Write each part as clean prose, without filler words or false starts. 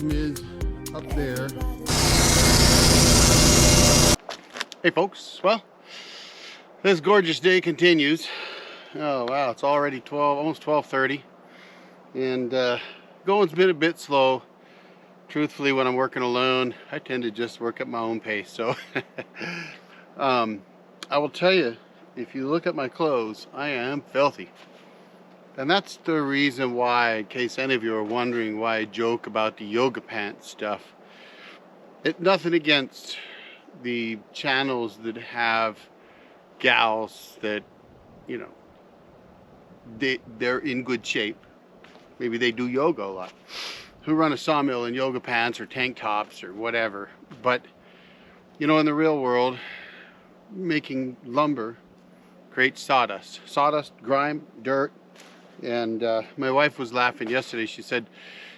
bottom is up there. Hey folks, well, this gorgeous day continues. Oh wow, it's already 12, almost 12:30, and going's been a bit slow. Truthfully, when I'm working alone, I tend to just work at my own pace. So I will tell you, if you look at my clothes, I am filthy. And that's the reason why, in case any of you are wondering why I joke about the yoga pants stuff. Nothing against the channels that have gals that, you know, they're in good shape. Maybe they do yoga a lot, who run a sawmill in yoga pants or tank tops or whatever. But, you know, in the real world, making lumber creates sawdust. Sawdust, grime, dirt. And my wife was laughing yesterday. She said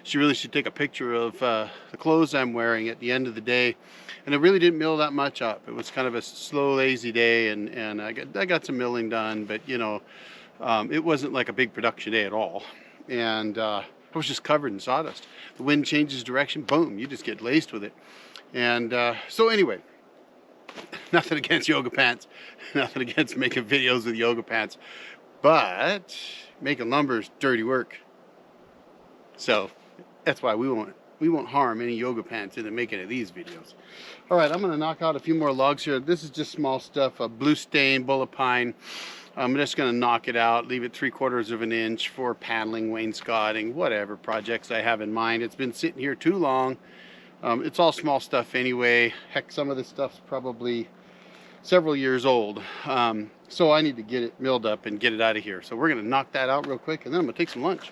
she really should take a picture of the clothes I'm wearing at the end of the day. And it really didn't mill that much up. It was kind of a slow, lazy day, and I got some milling done, but you know, it wasn't like a big production day at all. And I was just covered in sawdust. The wind changes direction, boom, you just get laced with it. And so anyway, nothing against yoga pants, nothing against making videos with yoga pants, but making lumber is dirty work. So that's why we won't harm any yoga pants in the making of these videos. All right, I'm going to knock out a few more logs here. This is just small stuff, a blue stain, bullet pine. I'm just going to knock it out, leave it 3/4 of an inch for paneling, wainscoting, whatever projects I have in mind. It's been sitting here too long. It's all small stuff anyway. Heck, some of this stuff's probably several years old. So I need to get it milled up and get it out of here. So we're going to knock that out real quick, and then I'm going to take some lunch.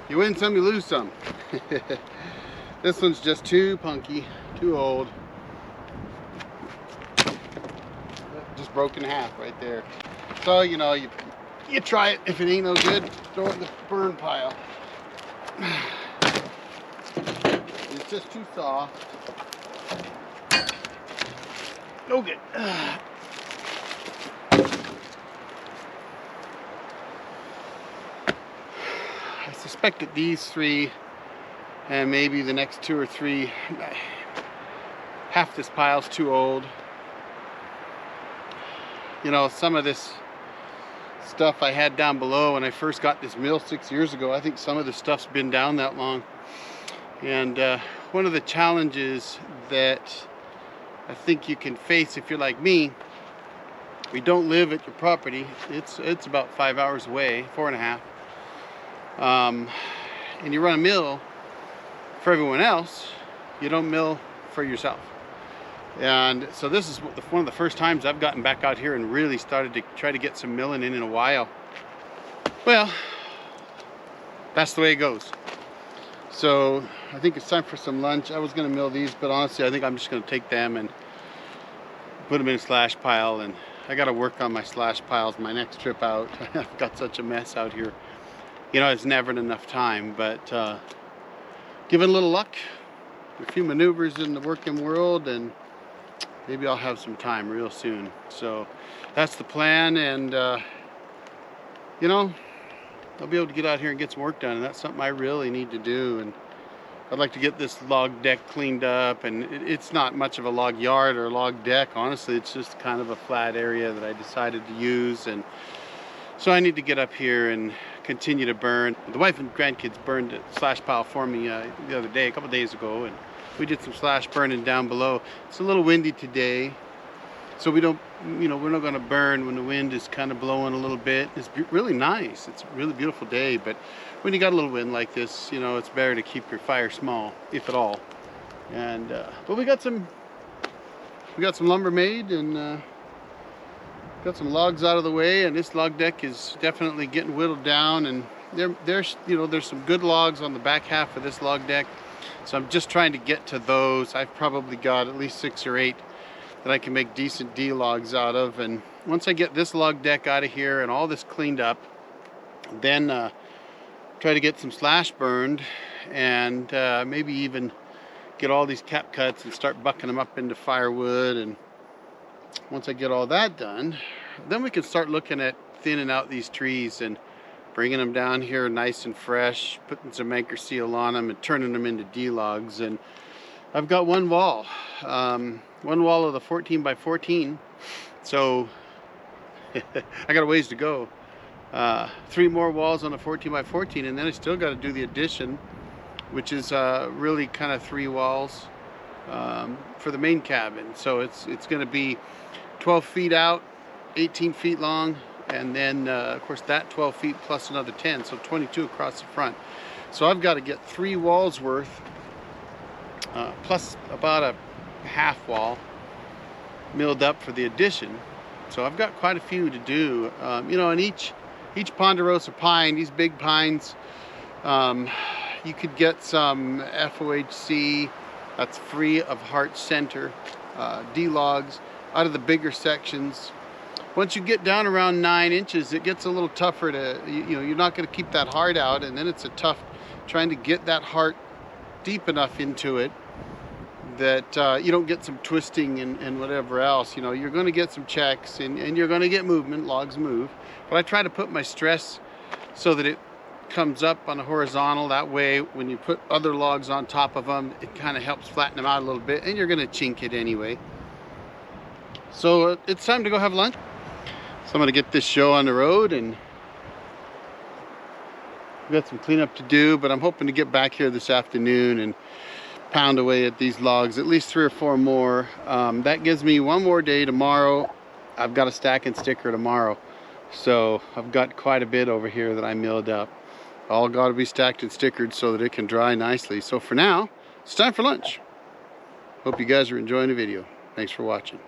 You win some, you lose some. This one's just too punky, too old. Just broke in half right there. So, you know, you try it. If it ain't no good, throw it in the burn pile. It's just too soft. No good. I suspect that these three and maybe the next two or three, half this pile's too old. You know, some of this stuff I had down below when I first got this mill 6 years ago, I think some of the stuff's been down that long. And one of the challenges that I think you can face if you're like me, we don't live at your property. It's about 5 hours away, 4.5. And you run a mill for everyone else, you don't mill for yourself. And so this is one of the first times I've gotten back out here and really started to try to get some milling in a while. Well, that's the way it goes. So I think it's time for some lunch. I was going to mill these, but honestly I think I'm just going to take them and put them in a slash pile, and I got to work on my slash piles my next trip out. I've got such a mess out here. You know, it's never enough time, but given a little luck, a few maneuvers in the working world, and maybe I'll have some time real soon. So that's the plan, and you know, I'll be able to get out here and get some work done, and that's something I really need to do. And I'd like to get this log deck cleaned up, and it's not much of a log yard or a log deck, honestly. It's just kind of a flat area that I decided to use, and so I need to get up here and continue to burn. The wife and grandkids burned a slash pile for me the other day, a couple days ago, and we did some slash burning down below. It's a little windy today, so we don't, you know, we're not going to burn when the wind is kind of blowing a little bit. It's really nice. It's a really beautiful day, but when you got a little wind like this, you know, it's better to keep your fire small, if at all. And but we got some lumber made, and got some logs out of the way, and this log deck is definitely getting whittled down, and there's some good logs on the back half of this log deck. So I'm just trying to get to those. I've probably got at least 6 or 8 that I can make decent D logs out of. And once I get this log deck out of here and all this cleaned up, then try to get some slash burned, and maybe even get all these cap cuts and start bucking them up into firewood. And once I get all that done, then we can start looking at thinning out these trees and bringing them down here nice and fresh, putting some anchor seal on them and turning them into D logs. And I've got one wall of the 14 by 14, so I got a ways to go. 3 more walls on the 14 by 14, and then I still got to do the addition, which is really kind of 3 walls for the main cabin. So it's going to be 12 feet out, 18 feet long, and then of course that 12 feet plus another 10, so 22 across the front. So I've got to get 3 walls worth, plus about a half wall milled up for the addition. So I've got quite a few to do. You know, and each ponderosa pine, these big pines, you could get some FOHC, that's free of heart center, D logs out of the bigger sections. Once you get down around 9 inches, it gets a little tougher to, you know, you're not going to keep that heart out, and then it's a tough trying to get that heart deep enough into it that you don't get some twisting and whatever else. You know, you're going to get some checks, and you're going to get movement, logs move, but I try to put my stress so that it comes up on a horizontal. That way when you put other logs on top of them, it kind of helps flatten them out a little bit, and you're going to chink it anyway. So it's time to go have lunch. So I'm going to get this show on the road, and we've got some cleanup to do, but I'm hoping to get back here this afternoon and pound away at these logs, at least 3 or 4 more. That gives me 1 more day tomorrow. I've got a stack and sticker tomorrow, so I've got quite a bit over here that I milled up. All got to be stacked and stickered so that it can dry nicely. So for now, it's time for lunch. Hope you guys are enjoying the video. Thanks for watching.